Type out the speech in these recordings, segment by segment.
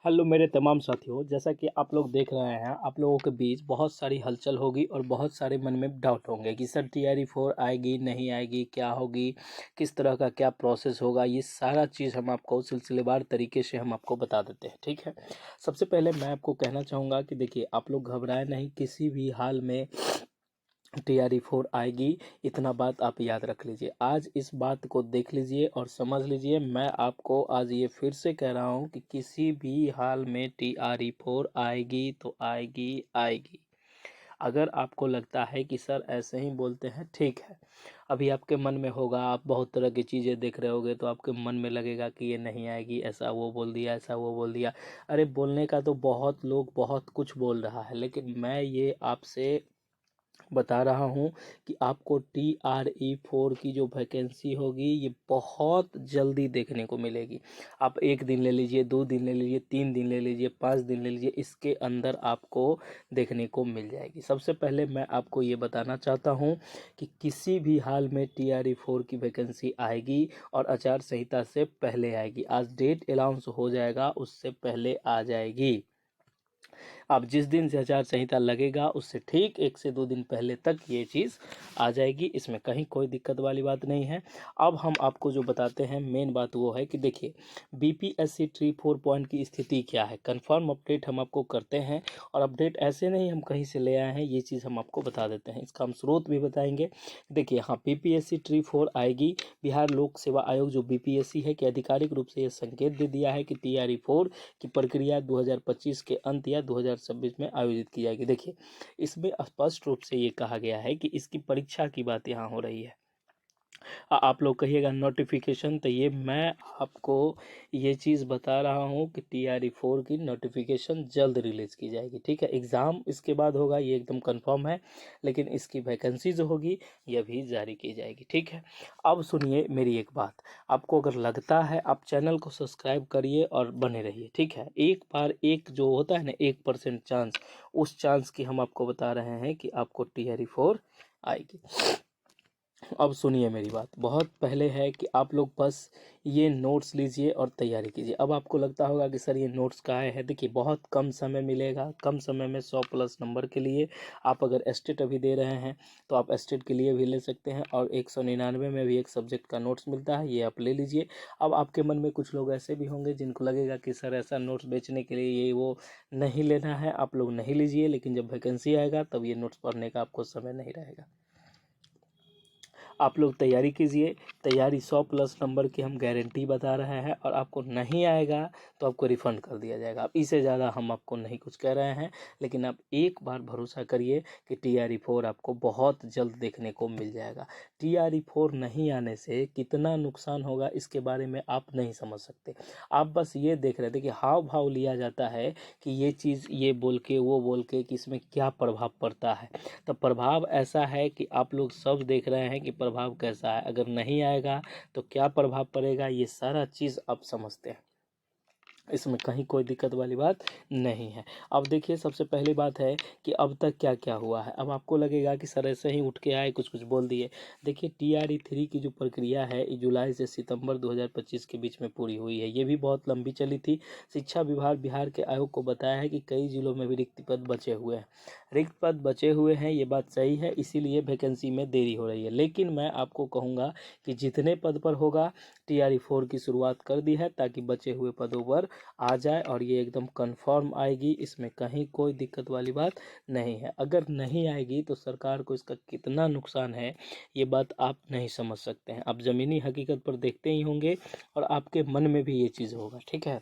Hello मेरे तमाम साथियों, जैसा कि आप लोग देख रहे हैं, आप लोगों के बीच बहुत सारी हलचल होगी और बहुत सारे मन में डाउट होंगे कि सर TRE 4 आएगी नहीं आएगी, क्या होगी, किस तरह का क्या प्रोसेस होगा। ये सारा चीज़ हम आपको सिलसिलेवार तरीके से हम आपको बता देते हैं, ठीक है। सबसे पहले मैं आपको कहना चाहूँगा कि देखिए, आप लोग घबराए नहीं, किसी भी हाल में TRE 4 आएगी, इतना बात आप याद रख लीजिए। आज इस बात को देख लीजिए और समझ लीजिए। मैं आपको आज ये फिर से कह रहा हूँ कि किसी भी हाल में TRE 4 आएगी तो आएगी आएगी। अगर आपको लगता है कि सर ऐसे ही बोलते हैं, ठीक है, अभी आपके मन में होगा, आप बहुत तरह की चीज़ें देख रहे होगे तो आपके मन में लगेगा कि ये नहीं आएगी, ऐसा वो बोल दिया, ऐसा वो बोल दिया। अरे बोलने का तो बहुत लोग बहुत कुछ बोल रहा है, लेकिन मैं ये आपसे बता रहा हूँ कि आपको TRE 4 की जो वैकेंसी होगी ये बहुत जल्दी देखने को मिलेगी। आप 1 दिन ले लीजिए, 2 दिन ले लीजिए, 3 दिन ले लीजिए, 5 दिन ले लीजिए, इसके अंदर आपको देखने को मिल जाएगी। सबसे पहले मैं आपको ये बताना चाहता हूँ कि किसी भी हाल में TRE 4 की वैकेंसी आएगी और आचार संहिता से पहले आएगी। आज डेट अनाउंस हो जाएगा, उससे पहले आ जाएगी। अब जिस दिन से आचार संहिता लगेगा उससे ठीक 1 से 2 दिन पहले तक ये चीज़ आ जाएगी, इसमें कहीं कोई दिक्कत वाली बात नहीं है। अब हम आपको जो बताते हैं मेन बात वो है कि देखिए, BPSC ट्री 4 पॉइंट की स्थिति क्या है, कंफर्म अपडेट हम आपको करते हैं। और अपडेट ऐसे नहीं हम कहीं से ले आए हैं, ये चीज़ हम आपको बता देते हैं, इसका हम स्रोत भी बताएंगे। देखिए, हाँ, BPSC ट्री 4 आएगी। बिहार लोक सेवा आयोग जो BPSC है कि आधिकारिक रूप से ये संकेत दे दिया है कि TRE 4 की प्रक्रिया 2025 के अंत या 2026 में आयोजित की जाएगी। देखिए, इसमें स्पष्ट रूप से ये कहा गया है कि इसकी परीक्षा की बात यहाँ हो रही है। आप लोग कहिएगा नोटिफिकेशन, तो ये मैं आपको ये चीज़ बता रहा हूँ कि TRE 4 की नोटिफिकेशन जल्द रिलीज की जाएगी, ठीक है। एग्ज़ाम इसके बाद होगा, ये एकदम कंफर्म है, लेकिन इसकी वैकेंसी जो होगी ये भी जारी की जाएगी, ठीक है। अब सुनिए मेरी एक बात, आपको अगर लगता है आप चैनल को सब्सक्राइब करिए और बने रहिए, ठीक है। एक बार एक जो होता है ना 1% चांस, उस चांस की हम आपको बता रहे हैं कि आपको TRE 4 आएगी। अब सुनिए मेरी बात, बहुत पहले है कि आप लोग बस ये नोट्स लीजिए और तैयारी कीजिए। अब आपको लगता होगा कि सर ये नोट्स कहाँ है। देखिए, बहुत कम समय मिलेगा, कम समय में 100+ नंबर के लिए। आप अगर एस्टेट अभी दे रहे हैं तो आप एस्टेट के लिए भी ले सकते हैं, और 199 में भी एक सब्जेक्ट का नोट्स मिलता है, ये आप ले लीजिए। अब आपके मन में कुछ लोग ऐसे भी होंगे जिनको लगेगा कि सर ऐसा नोट्स बेचने के लिए ये वो नहीं लेना है, आप लोग नहीं लीजिए, लेकिन जब वैकेंसी आएगा तब ये नोट्स पढ़ने का आपको समय नहीं रहेगा। आप लोग तैयारी कीजिए। तैयारी 100+ नंबर की हम गारंटी बता रहे हैं, और आपको नहीं आएगा तो आपको रिफ़ंड कर दिया जाएगा। अब इससे ज़्यादा हम आपको नहीं कुछ कह रहे हैं, लेकिन आप एक बार भरोसा करिए कि TRE 4 आपको बहुत जल्द देखने को मिल जाएगा। TRE 4 नहीं आने से कितना नुकसान होगा इसके बारे में आप नहीं समझ सकते। आप बस ये देख रहे थे कि हाव भाव लिया जाता है कि ये चीज़ ये बोल के वो बोल के कि इसमें क्या प्रभाव पड़ता है। तो प्रभाव ऐसा है कि आप लोग सब देख रहे हैं कि प्रभाव कैसा है। अगर नहीं आएगा तो क्या प्रभाव पड़ेगा, ये सारा चीज़ आप समझते हैं, इसमें कहीं कोई दिक्कत वाली बात नहीं है। अब देखिए, सबसे पहली बात है कि अब तक क्या क्या हुआ है। अब आपको लगेगा कि सर ऐसे ही उठ के आए, कुछ कुछ बोल दिए। देखिए, TRE 3 की जो प्रक्रिया है ये जुलाई से सितंबर 2025 के बीच में पूरी हुई है। ये भी बहुत लंबी चली थी। शिक्षा विभाग बिहार के आयोग को बताया है कि कई जिलों में भी रिक्त पद बचे हुए हैं। रिक्त पद बचे हुए हैं, ये बात सही है, इसीलिए वैकेंसी में देरी हो रही है। लेकिन मैं आपको कहूँगा कि जितने पद पर होगा, TRE 4 की शुरुआत कर दी है ताकि बचे हुए पदों पर आ जाए, और ये एकदम कंफर्म आएगी, इसमें कहीं कोई दिक्कत वाली बात नहीं है। अगर नहीं आएगी तो सरकार को इसका कितना नुकसान है ये बात आप नहीं समझ सकते हैं। आप ज़मीनी हकीकत पर देखते ही होंगे और आपके मन में भी ये चीज़ होगा, ठीक है।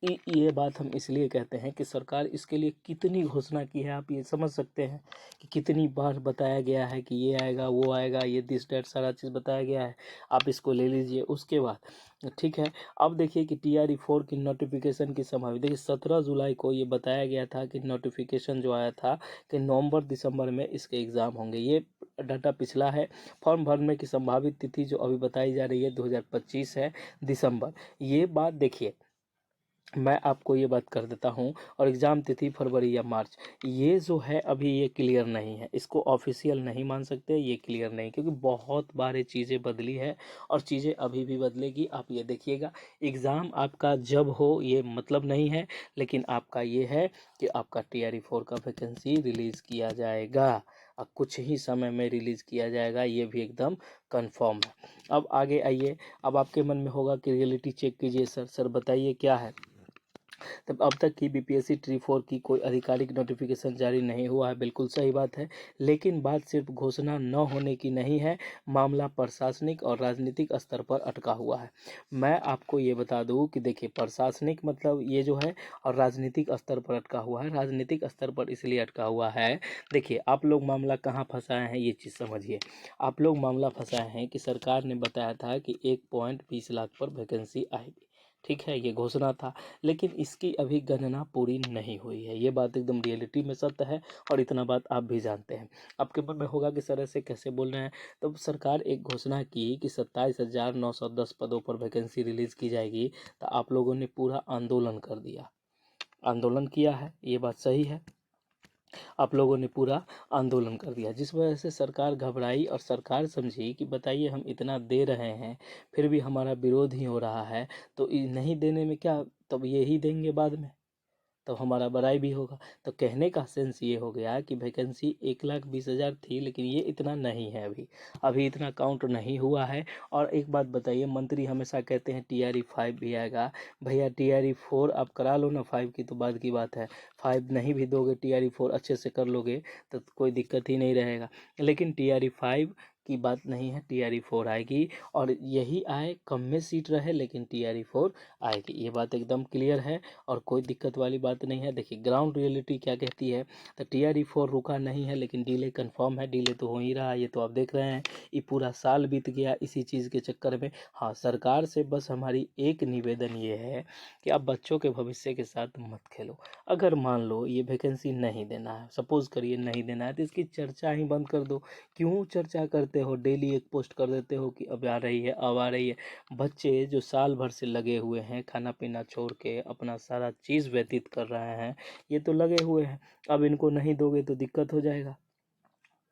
ये बात हम इसलिए कहते हैं कि सरकार इसके लिए कितनी घोषणा की है, आप ये समझ सकते हैं कि कितनी बार बताया गया है कि ये आएगा वो आएगा, ये दिस डेट सारा चीज़ बताया गया है। आप इसको ले लीजिए उसके बाद, ठीक है। अब देखिए कि TRE 4 की नोटिफिकेशन की संभावित, देखिए 17 जुलाई को ये बताया गया था कि नोटिफिकेशन जो आया था कि नवंबर दिसंबर में इसके एग्ज़ाम होंगे। ये डाटा पिछला है। फॉर्म भरने की संभावित तिथि जो अभी बताई जा रही है 2025 है, दिसंबर। ये बात देखिए, मैं आपको ये बात कर देता हूँ। और एग्ज़ाम तिथि फरवरी या मार्च, ये जो है अभी ये क्लियर नहीं है, इसको ऑफिशियल नहीं मान सकते, ये क्लियर नहीं, क्योंकि बहुत बार ये चीज़ें बदली है और चीज़ें अभी भी बदलेगी। आप ये देखिएगा, एग्ज़ाम आपका जब हो ये मतलब नहीं है, लेकिन आपका ये है कि आपका TRE 4 का वैकेंसी रिलीज़ किया जाएगा, अब कुछ ही समय में रिलीज़ किया जाएगा, ये भी एकदम कंफर्म है। अब आगे आइए, अब आपके मन में होगा कि रियलिटी चेक कीजिए सर, सर बताइए क्या है। तब अब तक की BPSC TRE 4 की कोई आधिकारिक नोटिफिकेशन जारी नहीं हुआ है, बिल्कुल सही बात है, लेकिन बात सिर्फ घोषणा न होने की नहीं है, मामला प्रशासनिक और राजनीतिक स्तर पर अटका हुआ है। मैं आपको ये बता दूं कि देखिए, प्रशासनिक मतलब ये जो है, और राजनीतिक स्तर पर अटका हुआ है। राजनीतिक स्तर पर इसलिए अटका हुआ है, देखिए आप लोग मामला कहाँ फंसाए हैं ये चीज़ समझिए। आप लोग मामला फंसाए हैं कि सरकार ने बताया था कि 1.20 लाख पर वैकेंसी आएगी, ठीक है, ये घोषणा था, लेकिन इसकी अभी गणना पूरी नहीं हुई है, ये बात एकदम रियलिटी में सत्य है, और इतना बात आप भी जानते हैं। आपके मन में होगा कि सर ऐसे कैसे बोल रहे हैं। तो सरकार एक घोषणा की कि 27,910 पदों पर वैकेंसी रिलीज़ की जाएगी, तो आप लोगों ने पूरा आंदोलन कर दिया, आंदोलन किया है, ये बात सही है, आप लोगों ने पूरा आंदोलन कर दिया, जिस वजह से सरकार घबराई, और सरकार समझी कि बताइए हम इतना दे रहे हैं फिर भी हमारा विरोध ही हो रहा है, तो नहीं देने में क्या, तब ये ही देंगे बाद में, तो हमारा बड़ाई भी होगा। तो कहने का सेंस ये हो गया कि वैकेंसी 1,20,000 थी, लेकिन ये इतना नहीं है, अभी इतना काउंट नहीं हुआ है। और एक बात बताइए, मंत्री हमेशा कहते हैं TRE 5 भी आएगा, भैया TRE 4 आप करा लो ना, 5 की तो बाद की बात है, 5 नहीं भी दोगे, TRE 4 अच्छे से कर लोगे तो कोई दिक्कत ही नहीं रहेगा, लेकिन TRE 5 की बात नहीं है, TRE 4 आएगी, और यही आए, कम में सीट रहे, लेकिन TRE 4 आएगी, ये बात एकदम क्लियर है, और कोई दिक्कत वाली बात नहीं है। देखिए ग्राउंड रियलिटी क्या कहती है, तो TRE 4 रुका नहीं है, लेकिन डिले कंफर्म है, डिले तो हो ही रहा है, ये तो आप देख रहे हैं, ये पूरा साल बीत गया इसी चीज़ के चक्कर में। हाँ, सरकार से बस हमारी एक निवेदन ये है कि आप बच्चों के भविष्य के साथ मत खेलो। अगर मान लो ये वैकेंसी नहीं देना है, सपोज करिए नहीं देना है, तो इसकी चर्चा ही बंद कर दो। क्यों चर्चा करते हो, डेली एक पोस्ट कर देते हो कि अब आ रही है, अब आ रही है। बच्चे जो साल भर से लगे हुए हैं, खाना पीना छोड़ के अपना सारा चीज़ व्यतीत कर रहे हैं, ये तो लगे हुए हैं, अब इनको नहीं दोगे तो दिक्कत हो जाएगा,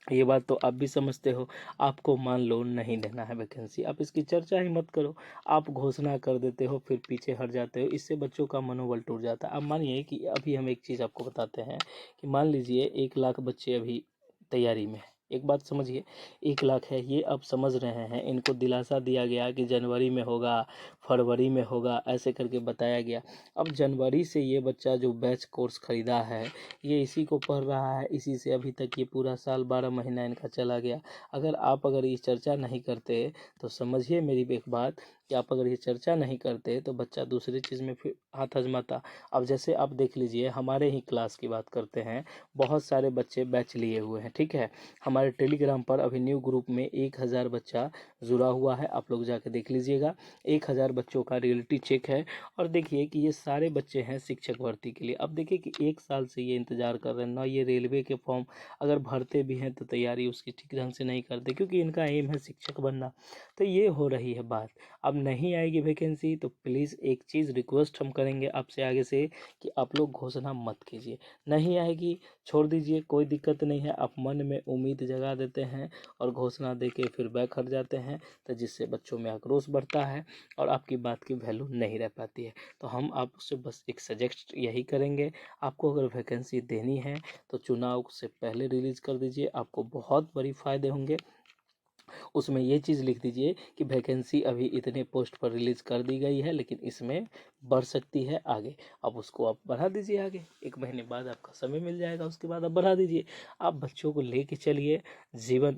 ये बात तो आप भी समझते हो। आपको मान लो नहीं देना है वैकेंसी, आप इसकी चर्चा ही मत करो, आप घोषणा कर देते हो फिर पीछे हट जाते हो, इससे बच्चों का मनोबल टूट जाता है। अब मानिए कि अभी हम एक चीज़ आपको बताते हैं कि मान लीजिए 1 लाख बच्चे अभी तैयारी में है, एक बात समझिए, 1 लाख है, ये अब समझ रहे हैं, इनको दिलासा दिया गया कि जनवरी में होगा, फरवरी में होगा, ऐसे करके बताया गया। अब जनवरी से ये बच्चा जो बैच कोर्स ख़रीदा है, ये इसी को पढ़ रहा है, इसी से अभी तक ये पूरा साल 12 महीना इनका चला गया। अगर ये चर्चा नहीं करते, तो समझिए मेरी एक बात, कि आप अगर ये चर्चा नहीं करते तो बच्चा दूसरी चीज़ में फिर हाथ आजमाता। अब जैसे आप देख लीजिए, हमारे ही क्लास की बात करते हैं, बहुत सारे बच्चे बैच लिए हुए हैं, ठीक है, हमारे टेलीग्राम पर अभी न्यू ग्रुप में 1,000 बच्चा जुड़ा हुआ है, आप लोग जाके देख लीजिएगा, 1,000 बच्चों का रियलिटी चेक है। और देखिए कि ये सारे बच्चे हैं शिक्षक भर्ती के लिए। अब देखिए कि 1 साल से ये इंतज़ार कर रहे हैं ना, ये रेलवे के फॉर्म अगर भरते भी हैं तो तैयारी उसकी ठीक ढंग से नहीं करते, क्योंकि इनका एम है शिक्षक बनना। तो ये हो रही है बात। अब नहीं आएगी वैकेंसी तो प्लीज़ एक चीज़ रिक्वेस्ट हम करेंगे आपसे आगे से, कि आप लोग घोषणा मत कीजिए, नहीं आएगी छोड़ दीजिए, कोई दिक्कत नहीं है। आप मन में उम्मीद जगा देते हैं और घोषणा देके फिर बैक हट जाते हैं, तो जिससे बच्चों में आक्रोश बढ़ता है और आपकी बात की वैल्यू नहीं रह पाती है। तो हम आपसे बस एक सजेस्ट यही करेंगे, आपको अगर वैकेंसी देनी है तो चुनाव से पहले रिलीज़ कर दीजिए, आपको बहुत बड़ी फ़ायदे होंगे। उसमें ये चीज़ लिख दीजिए कि वैकेंसी अभी इतने पोस्ट पर रिलीज़ कर दी गई है, लेकिन इसमें बढ़ सकती है आगे। अब उसको आप बढ़ा दीजिए आगे, 1 महीने बाद आपका समय मिल जाएगा, उसके बाद आप बढ़ा दीजिए। आप बच्चों को लेके चलिए, जीवन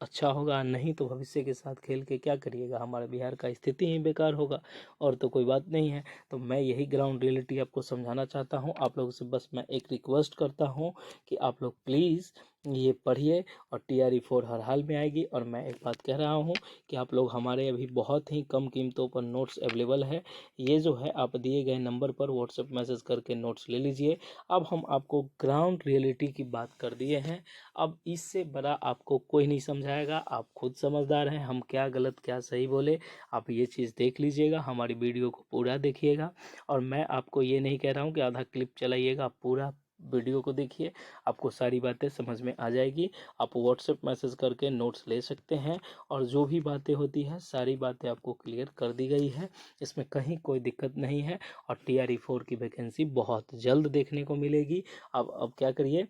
अच्छा होगा, नहीं तो भविष्य के साथ खेल के क्या करिएगा, हमारे बिहार का स्थिति ही बेकार होगा, और तो कोई बात नहीं है। तो मैं यही ग्राउंड रियलिटी आपको समझाना चाहता हूँ। आप लोगों से बस मैं एक रिक्वेस्ट करता हूँ कि आप लोग प्लीज़ ये पढ़िए, और TRE 4 हर हाल में आएगी। और मैं एक बात कह रहा हूँ कि आप लोग, हमारे अभी बहुत ही कम कीमतों पर नोट्स अवेलेबल है, ये जो है आप दिए गए नंबर पर व्हाट्सएप मैसेज करके नोट्स ले लीजिए। अब हम आपको ग्राउंड रियलिटी की बात कर दिए हैं, अब इससे बड़ा आपको कोई नहीं समझाएगा, आप खुद समझदार हैं, हम क्या गलत क्या सही बोले आप ये चीज़ देख लीजिएगा, हमारी वीडियो को पूरा देखिएगा। और मैं आपको ये नहीं कह रहा हूँ कि आधा क्लिप चलाइएगा, आप पूरा वीडियो को देखिए, आपको सारी बातें समझ में आ जाएगी। आप व्हाट्सएप मैसेज करके नोट्स ले सकते हैं, और जो भी बातें होती हैं सारी बातें आपको क्लियर कर दी गई है, इसमें कहीं कोई दिक्कत नहीं है। और TRE 4 की वैकेंसी बहुत जल्द देखने को मिलेगी। अब क्या करिए,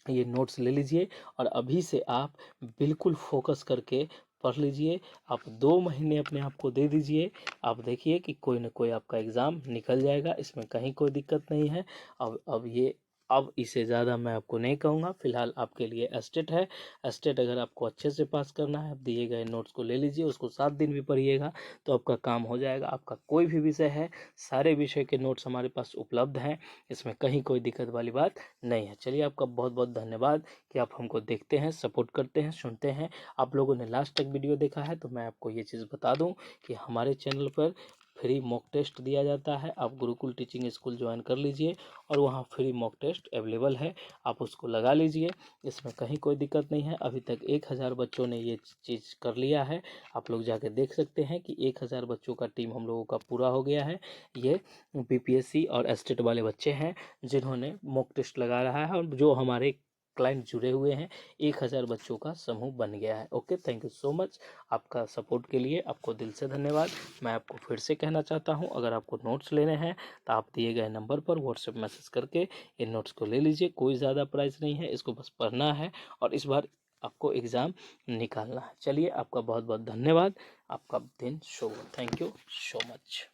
ये नोट्स ले लीजिए और अभी से आप बिल्कुल फोकस करके पढ़ लीजिए। आप 2 महीने अपने आप को दे दीजिए, आप देखिए कि कोई ना कोई आपका एग्ज़ाम निकल जाएगा, इसमें कहीं कोई दिक्कत नहीं है। अब इससे ज़्यादा मैं आपको नहीं कहूँगा। फ़िलहाल आपके लिए एस्टेट है, एस्टेट अगर आपको अच्छे से पास करना है, आप दिए गए नोट्स को ले लीजिए, उसको 7 दिन भी पढ़िएगा तो आपका काम हो जाएगा। आपका कोई भी विषय है, सारे विषय के नोट्स हमारे पास उपलब्ध हैं, इसमें कहीं कोई दिक्कत वाली बात नहीं है। चलिए, आपका बहुत बहुत धन्यवाद कि आप हमको देखते हैं, सपोर्ट करते हैं, सुनते हैं। आप लोगों ने लास्ट तक वीडियो देखा है तो मैं आपको ये चीज़ बता दूं कि हमारे चैनल पर फ्री मॉक टेस्ट दिया जाता है। आप गुरुकुल टीचिंग स्कूल ज्वाइन कर लीजिए और वहाँ फ्री मॉक टेस्ट अवेलेबल है, आप उसको लगा लीजिए, इसमें कहीं कोई दिक्कत नहीं है। अभी तक 1000 बच्चों ने ये चीज़ कर लिया है, आप लोग जाके देख सकते हैं कि 1000 बच्चों का टीम हम लोगों का पूरा हो गया है। ये BPSC और एस्टेट वाले बच्चे हैं जिन्होंने मॉक टेस्ट लगा रहा है, और जो हमारे क्लाइंट जुड़े हुए हैं, 1000 बच्चों का समूह बन गया है। Okay, thank you so much, आपका सपोर्ट के लिए आपको दिल से धन्यवाद। मैं आपको फिर से कहना चाहता हूं, अगर आपको नोट्स लेने हैं तो आप दिए गए नंबर पर व्हाट्सएप मैसेज करके इन नोट्स को ले लीजिए। कोई ज़्यादा प्राइस नहीं है, इसको बस पढ़ना है और इस बार आपको एग्ज़ाम निकालना है। चलिए, आपका बहुत बहुत धन्यवाद, आपका दिन शुभ हो। Thank you so much.